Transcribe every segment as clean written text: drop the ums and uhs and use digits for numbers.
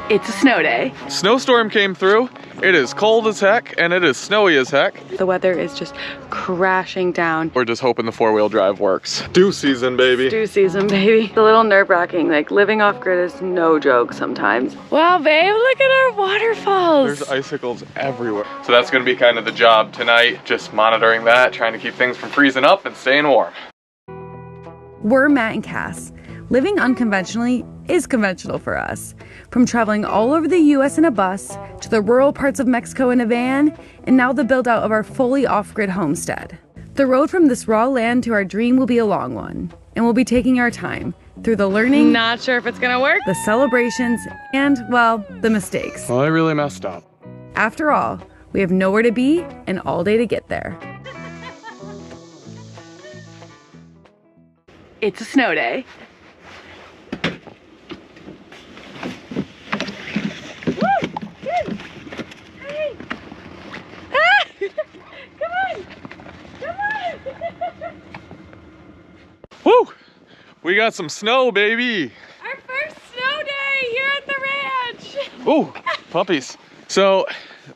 It's a snow day. Snowstorm came through. It is cold as heck and it is snowy as heck. The weather is just crashing down. We're just hoping the four-wheel drive works. Dew season, baby. Dew season, baby. It's a little nerve-wracking. Like, living off-grid is no joke sometimes. Wow, babe, look at our waterfalls. There's icicles everywhere. So that's gonna be kind of the job tonight. Just monitoring that, trying to keep things from freezing up and staying warm. We're Matt and Cass. Living unconventionally is conventional for us. From traveling all over the US in a bus, to the rural parts of Mexico in a van, and now the build out of our fully off-grid homestead. The road from this raw land to our dream will be a long one, and we'll be taking our time through the learning, Not sure if it's gonna work. the celebrations, and, well, the mistakes. Well, I really messed up. After all, we have nowhere to be and all day to get there. It's a snow day. Woo! We got some snow, baby. Our first snow day here at the ranch. Ooh, puppies. So,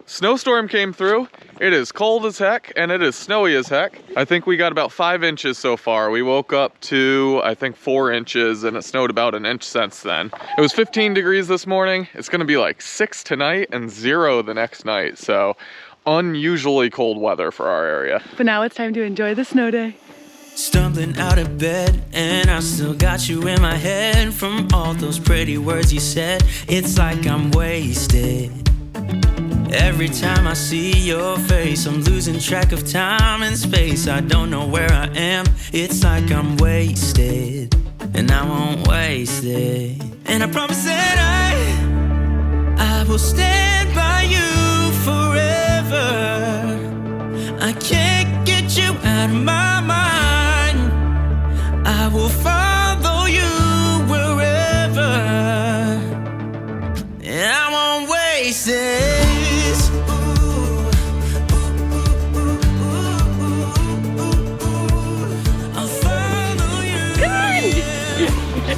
snowstorm came through. It is cold as heck and it is snowy as heck. I think we got about 5 inches so far. We woke up to, I think, 4 inches and it snowed about an inch since then. It was 15 degrees this morning. It's gonna be like 6 tonight and 0 the next night. So, unusually cold weather for our area. But now it's time to enjoy the snow day. Stumbling out of bed, and I still got you in my head. From all those pretty words you said, it's like I'm wasted. Every time I see your face, I'm losing track of time and space. I don't know where I am, it's like I'm wasted. And I won't waste it. And I promise that I will stand by you forever. I can't get you out of my mind. I will follow you wherever, and I won't waste this. I'll follow you.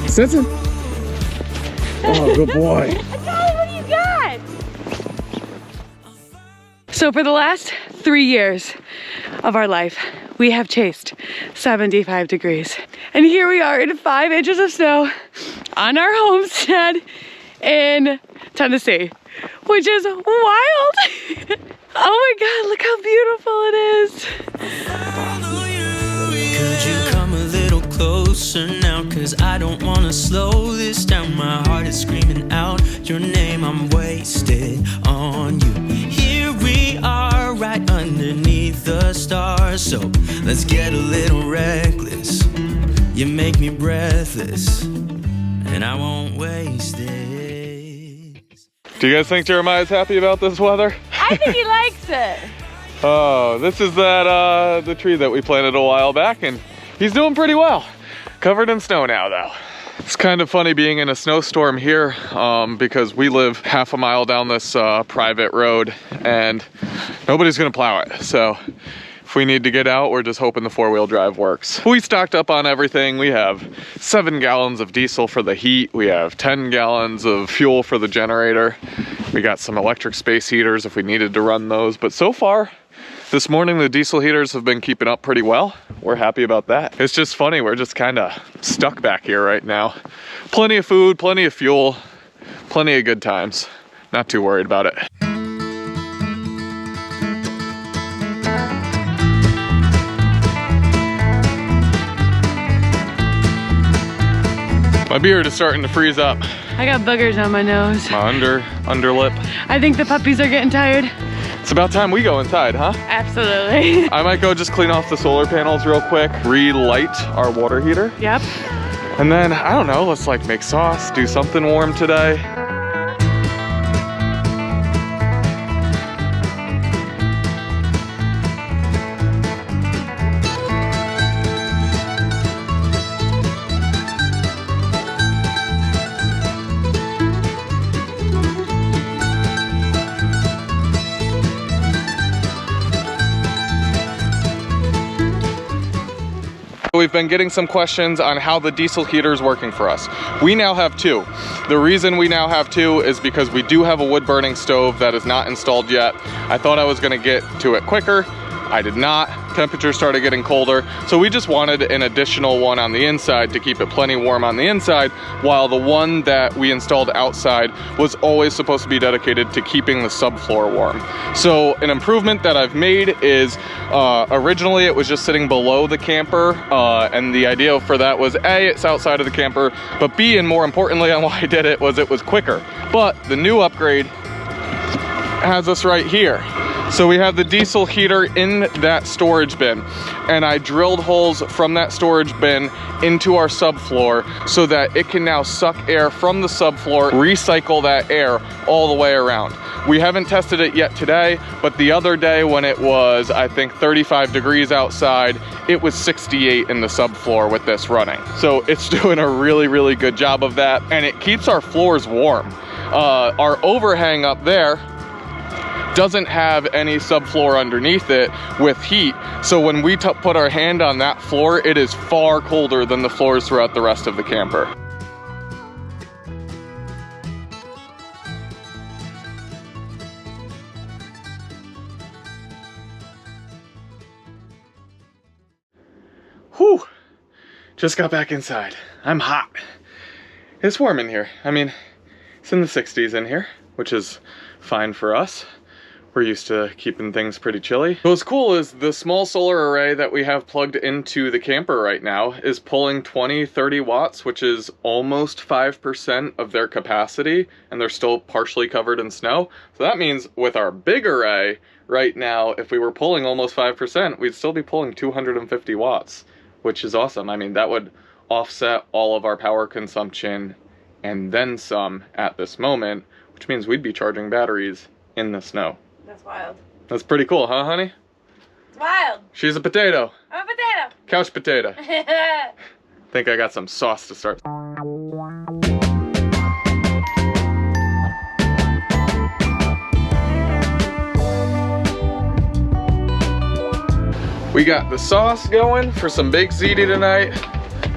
Sitting. Oh, good boy. What do you got? So for the last 3 years of our life, we have chased 75 degrees. And here we are in 5 inches of snow on our homestead in Tennessee, which is wild. Oh my God, look how beautiful it is. Could you come a little closer now? Cause I don't wanna slow this down. My heart is screaming out your name. I'm wasted on you. Here we are right underneath the stars. So let's get a little reckless. You make me breathless, and I won't waste it. Do you guys think Jeremiah's happy about this weather? I think he likes it. Oh, this is that the tree that we planted a while back, and he's doing pretty well. Covered in snow now, though. It's kind of funny being in a snowstorm here because we live half a mile down this private road, and nobody's gonna plow it. So if we need to get out, we're just hoping the four-wheel drive works. We stocked up on everything. We have 7 gallons of diesel for the heat. We have 10 gallons of fuel for the generator. We got some electric space heaters if we needed to run those. But so far, this morning, the diesel heaters have been keeping up pretty well. We're happy about that. It's just funny, we're just kind of stuck back here right now. Plenty of food, plenty of fuel, plenty of good times. Not too worried about it. My beard is starting to freeze up. I got boogers on my nose. My underlip. I think the puppies are getting tired. It's about time we go inside, huh? Absolutely. I might go just clean off the solar panels real quick, relight our water heater. Yep. And then, I don't know, let's like make sauce, do something warm today. we've been getting some questions on how the diesel heater is working for us. We now have two. The reason we now have two is because we do have a wood burning stove that is not installed yet. I thought I was gonna get to it quicker. I did not. Temperatures started getting colder, so we just wanted an additional one on the inside to keep it plenty warm on the inside, while the one that we installed outside was always supposed to be dedicated to keeping the subfloor warm. So an improvement that I've made is, originally it was just sitting below the camper, and the idea for that was A, it's outside of the camper, but B, and more importantly on why I did it, was quicker. But the new upgrade has us right here. So we have the diesel heater in that storage bin, and I drilled holes from that storage bin into our subfloor so that it can now suck air from the subfloor, recycle that air all the way around. We haven't tested it yet today, but the other day when it was, I think, 35 degrees outside, it was 68 in the subfloor with this running. So it's doing a really, really good job of that, and it keeps our floors warm. Our overhang up there doesn't have any subfloor underneath it with heat, so when we put our hand on that floor, it is far colder than the floors throughout the rest of the camper. Whew, just got back inside. I'm hot. It's warm in here. I mean, it's in the 60s in here, which is fine for us. We're used to keeping things pretty chilly. What's cool is the small solar array that we have plugged into the camper right now is pulling 20-30 watts, which is almost 5% of their capacity, and they're still partially covered in snow. So that means with our big array right now, if we were pulling almost 5%, we'd still be pulling 250 watts, which is awesome. I mean, that would offset all of our power consumption and then some at this moment, which means we'd be charging batteries in the snow. That's wild. That's pretty cool, huh, honey? It's wild. She's a potato. I'm a potato. Couch potato. Think I got some sauce to start. We got the sauce going for some baked ziti tonight.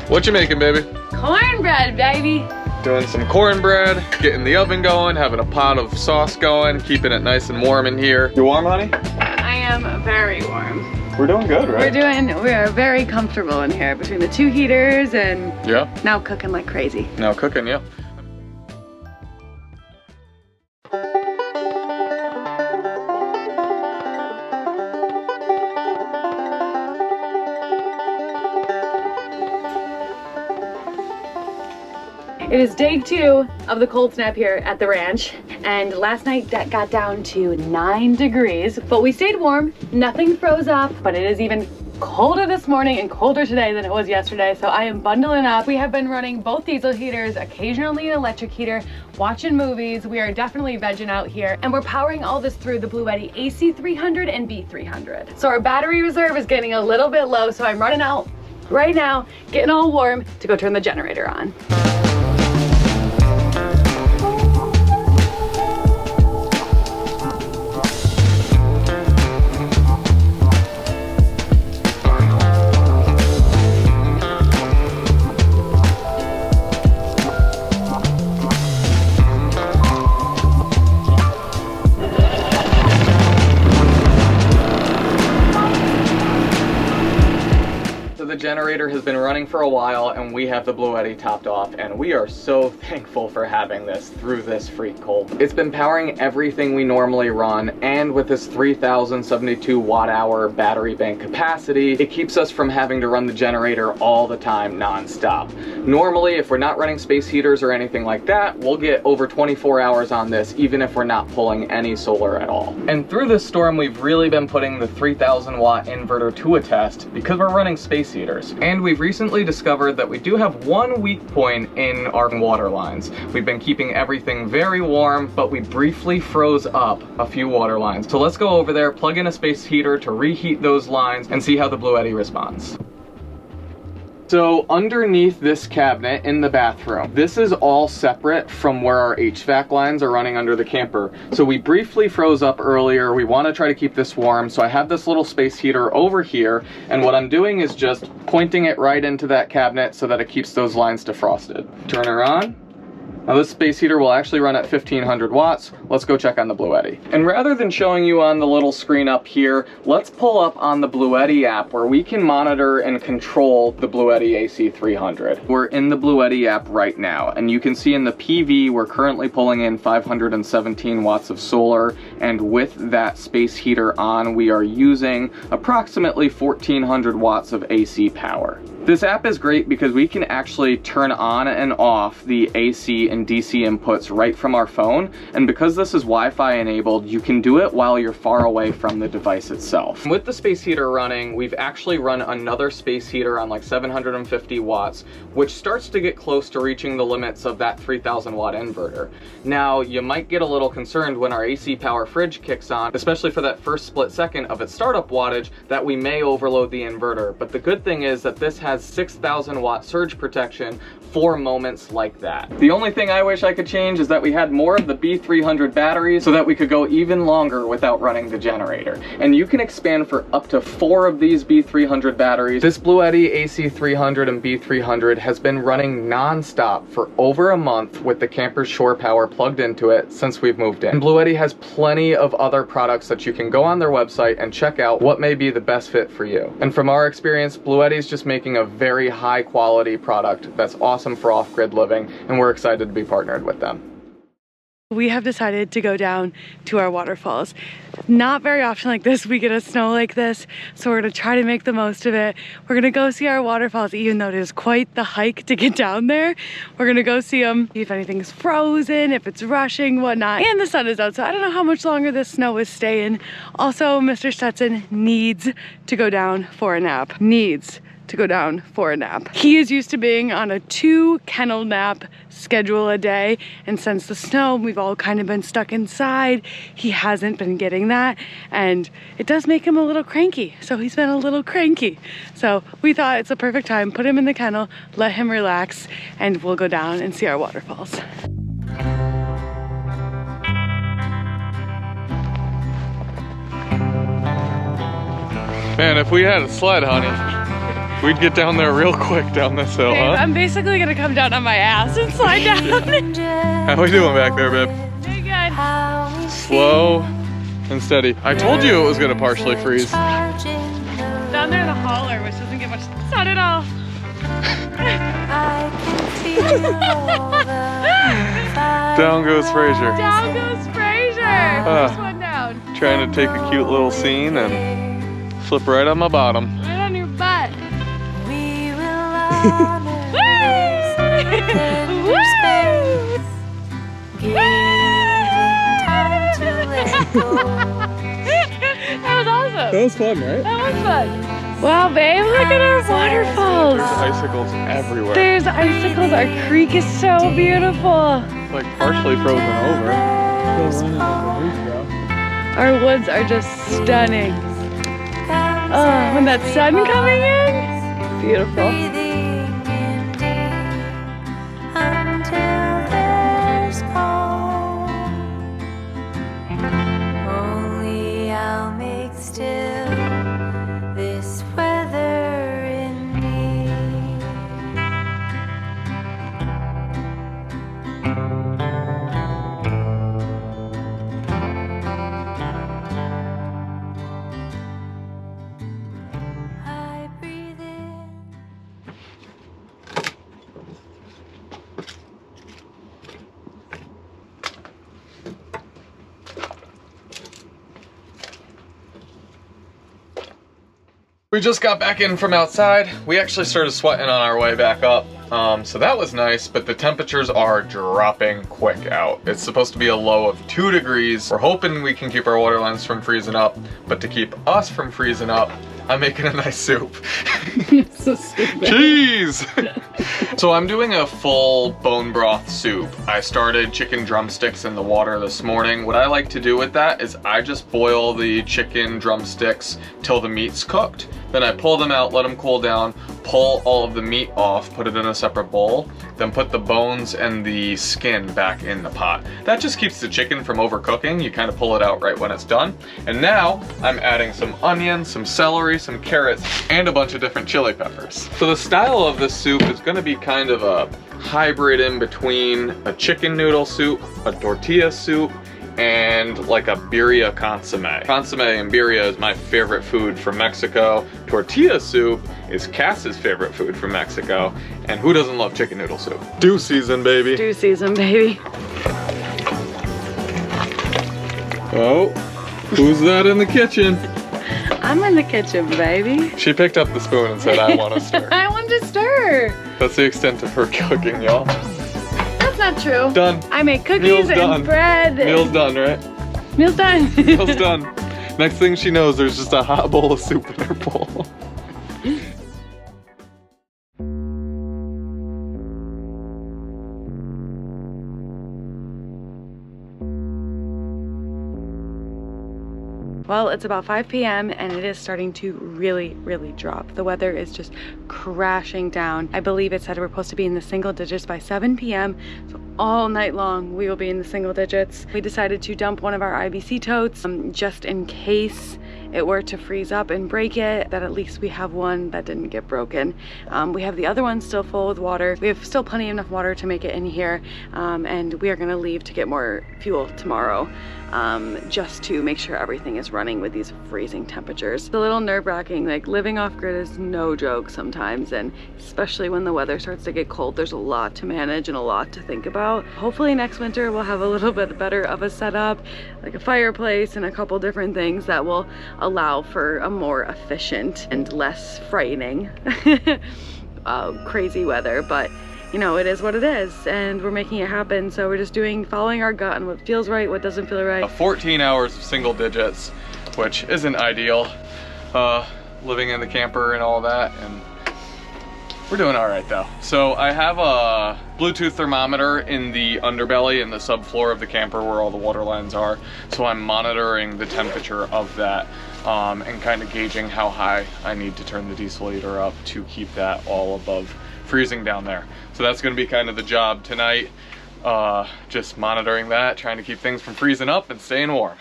What you making, baby? Cornbread, baby. Doing some cornbread, getting the oven going, having a pot of sauce going, keeping it nice and warm in here. You warm, honey? I am very warm. We're doing good, right? We are very comfortable in here between the two heaters and yeah, now cooking like crazy. Now cooking, yeah. It is day 2 of the cold snap here at the ranch, and last night that got down to 9 degrees, but we stayed warm, nothing froze up, but it is even colder this morning and colder today than it was yesterday, so I am bundling up. We have been running both diesel heaters, occasionally an electric heater, watching movies. We are definitely vegging out here, and we're powering all this through the Bluetti AC300 and B300. So our battery reserve is getting a little bit low, so I'm running out right now, getting all warm to go turn the generator on. The generator has been running for a while, and we have the Bluetti topped off, and we are so thankful for having this through this freak cold. It's been powering everything we normally run, and with this 3072 watt-hour battery bank capacity, it keeps us from having to run the generator all the time non-stop. Normally, if we're not running space heaters or anything like that, we'll get over 24 hours on this, even if we're not pulling any solar at all. And through this storm, we've really been putting the 3000 watt inverter to a test because we're running space heaters. And we've recently discovered that we do have one weak point in our water lines. We've been keeping everything very warm, but we briefly froze up a few water lines. So let's go over there, plug in a space heater to reheat those lines, and see how the Bluetti responds. So underneath this cabinet in the bathroom, this is all separate from where our HVAC lines are running under the camper. So we briefly froze up earlier. We want to try to keep this warm. So I have this little space heater over here. And what I'm doing is just pointing it right into that cabinet so that it keeps those lines defrosted. Turn her on. Now this space heater will actually run at 1500 watts. Let's go check on the Bluetti. And rather than showing you on the little screen up here, let's pull up on the Bluetti app where we can monitor and control the Bluetti AC300. We're in the Bluetti app right now, and you can see in the PV we're currently pulling in 517 watts of solar, and with that space heater on, we are using approximately 1400 watts of AC power. This app is great because we can actually turn on and off the AC and DC inputs right from our phone, and because this is Wi-Fi enabled, you can do it while you're far away from the device itself. With the space heater running, we've actually run another space heater on like 750 watts, which starts to get close to reaching the limits of that 3000 watt inverter. Now, you might get a little concerned when our AC power fridge kicks on, especially for that first split second of its startup wattage, that we may overload the inverter. But the good thing is that this has 6,000 watt surge protection for moments like that. The only thing I wish I could change is that we had more of the B300 batteries so that we could go even longer without running the generator. And you can expand for up to 4 of these B300 batteries. This Bluetti AC300 and B300 has been running non-stop for over a month with the camper's shore power plugged into it since we've moved in. And Bluetti has plenty of other products that you can go on their website and check out what may be the best fit for you. And from our experience, Bluetti is just making a very high quality product that's awesome for off-grid living, and we're excited to be partnered with them. We have decided to go down to our waterfalls. Not very often like this we get a snow like this, so we're gonna try to make the most of it. We're gonna go see our waterfalls, even though it is quite the hike to get down there. We're gonna go see them, see if anything's frozen, if it's rushing, whatnot. And the sun is out, so I don't know how much longer this snow is staying. Also, Mr. Stetson needs to go down for a nap. Needs to go down for a nap. He is used to being on a 2 kennel nap schedule a day, and since the snow, we've all kind of been stuck inside. He hasn't been getting that, and it does make him a little cranky. So he's been a little cranky. So we thought it's a perfect time, put him in the kennel, let him relax, and we'll go down and see our waterfalls. Man, if we had a sled, honey, we'd get down there real quick down this hill, huh? I'm basically gonna come down on my ass and slide down. How we doing back there, babe? Very good. Slow and steady. I told you it was gonna partially freeze. Down there in the holler, which doesn't get much sun at all. Down goes Fraser. Down goes Fraser. First one down. Trying to take a cute little scene and flip right on my bottom. Right on your butt. That was awesome. That was fun, right? That was fun. Wow, babe, look at our waterfalls. There's icicles everywhere. There's icicles. Our creek is so beautiful. It's like partially frozen over. Our woods are just stunning. Oh, when that sun coming in, beautiful. We just got back in from outside. We actually started sweating on our way back up. So that was nice, but the temperatures are dropping quick out. It's supposed to be a low of 2 degrees. We're hoping we can keep our water lines from freezing up, but to keep us from freezing up, I'm making a nice soup. So stupid. Jeez! So I'm doing a full bone broth soup. I started chicken drumsticks in the water this morning. What I like to do with that is I just boil the chicken drumsticks till the meat's cooked. Then I pull them out, let them cool down, pull all of the meat off, put it in a separate bowl, then put the bones and the skin back in the pot. That just keeps the chicken from overcooking. You kind of pull it out right when it's done. And now I'm adding some onions, some celery, some carrots, and a bunch of different chili peppers. So the style of this soup is gonna be kind of a hybrid in between a chicken noodle soup, a tortilla soup, and like a birria consomme. Consomme and birria is my favorite food from Mexico. Tortilla soup is Cass's favorite food from Mexico. And who doesn't love chicken noodle soup? Stew season, baby. Stew season, baby. Oh, who's that in the kitchen? I'm in the kitchen, baby. She picked up the spoon and said, I want to stir. I want to stir. That's the extent of her cooking, y'all. That's not true. Done. I make cookies Meal's and done. bread. Meal's done, right? Meal's done. Meal's done. Next thing she knows, there's just a hot bowl of soup in her bowl. Well, it's about 5 p.m. and it is starting to really drop. The weather is just crashing down. I believe it said we're supposed to be in the single digits by 7 p.m. So all night long we will be in the single digits. We decided to dump one of our IBC totes just in case it were to freeze up and break it, that at least we have one that didn't get broken. We have the other one still full with water. We have still plenty enough water to make it in here, and we are gonna leave to get more fuel tomorrow, just to make sure everything is running with these freezing temperatures. It's a little nerve-wracking. Like, living off grid is no joke sometimes, and especially when the weather starts to get cold, there's a lot to manage and a lot to think about. Hopefully next winter we'll have a little bit better of a setup, like a fireplace and a couple different things that will allow for a more efficient and less frightening crazy weather. But you know, it is what it is, and we're making it happen. So we're just following our gut and what feels right, what doesn't feel right. 14 hours of single digits, which isn't ideal, living in the camper and all that, and we're doing all right though. So I have a Bluetooth thermometer in the underbelly, in the subfloor of the camper where all the water lines are. So I'm monitoring the temperature of that, and kind of gauging how high I need to turn the diesel heater up to keep that all above freezing down there. So that's gonna be kind of the job tonight, just monitoring that, trying to keep things from freezing up and staying warm.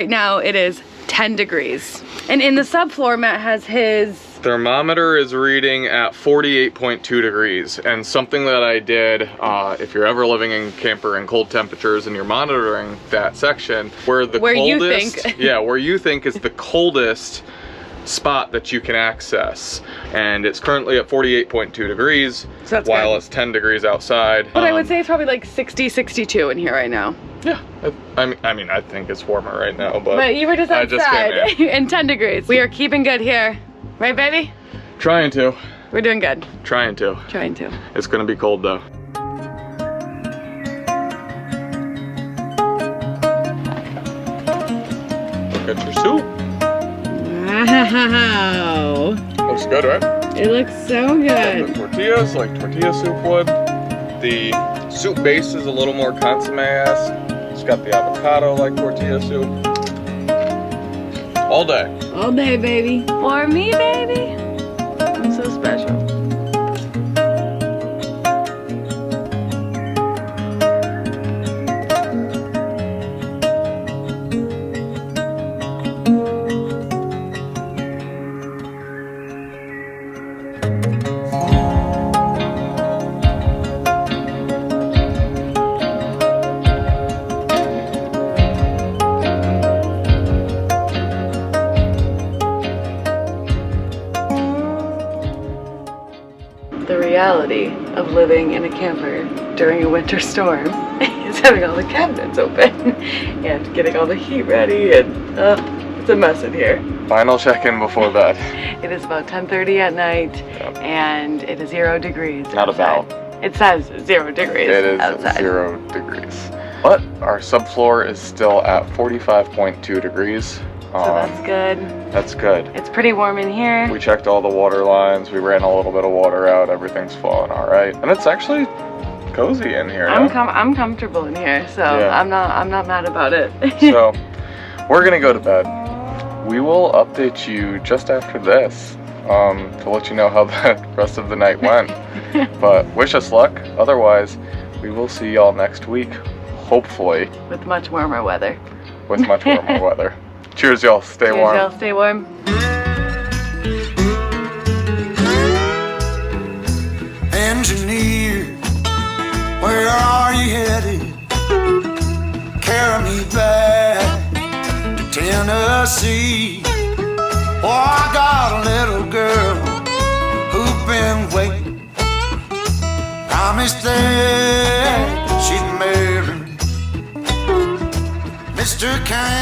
Right now it is 10 degrees. And in the subfloor, Matt has his thermometer is reading at 48.2 degrees. And something that I did, if you're ever living in camper in cold temperatures and you're monitoring that section, where you think is the coldest spot that you can access. And it's currently at 48.2 degrees, so while it's 10 degrees outside. But I would say it's probably like 60, 62 in here right now. Yeah, I mean, I think it's warmer right now, but you were just outside and 10 degrees. We are keeping good here. Right, baby? Trying to. We're doing good. Trying to. Trying to. It's gonna be cold though. Look at your soup. Wow. Looks good, right? It looks so good. The tortillas, like tortilla soup would. The soup base is a little more consomme-esque. It's got the avocado like tortilla soup. All day. All day, baby. For me, baby. I'm so special. The reality of living in a camper during a winter storm is having all the cabinets open and getting all the heat ready, and it's a mess in here. Final check-in before bed. It is about 10:30 at night, and it is 0 degrees Not outside. about. It says 0 degrees It is outside. 0 degrees. But our subfloor is still at 45.2 degrees. So that's good. That's good. It's pretty warm in here. We checked all the water lines. We ran a little bit of water out. Everything's flowing all right. And it's actually cozy in here. I'm comfortable in here, so Yeah. I'm not mad about it. So we're gonna go to bed. We will update you just after this to let you know how the rest of the night went. But wish us luck. Otherwise, we will see y'all next week, hopefully. With much warmer weather. With much warmer weather. Cheers, y'all. Stay warm. Cheers, y'all. Stay warm. Engineer, where are you headed? Carry me back to Tennessee. Oh, I got a little girl who's been waiting. Promised that she'd marry Mr. Kane.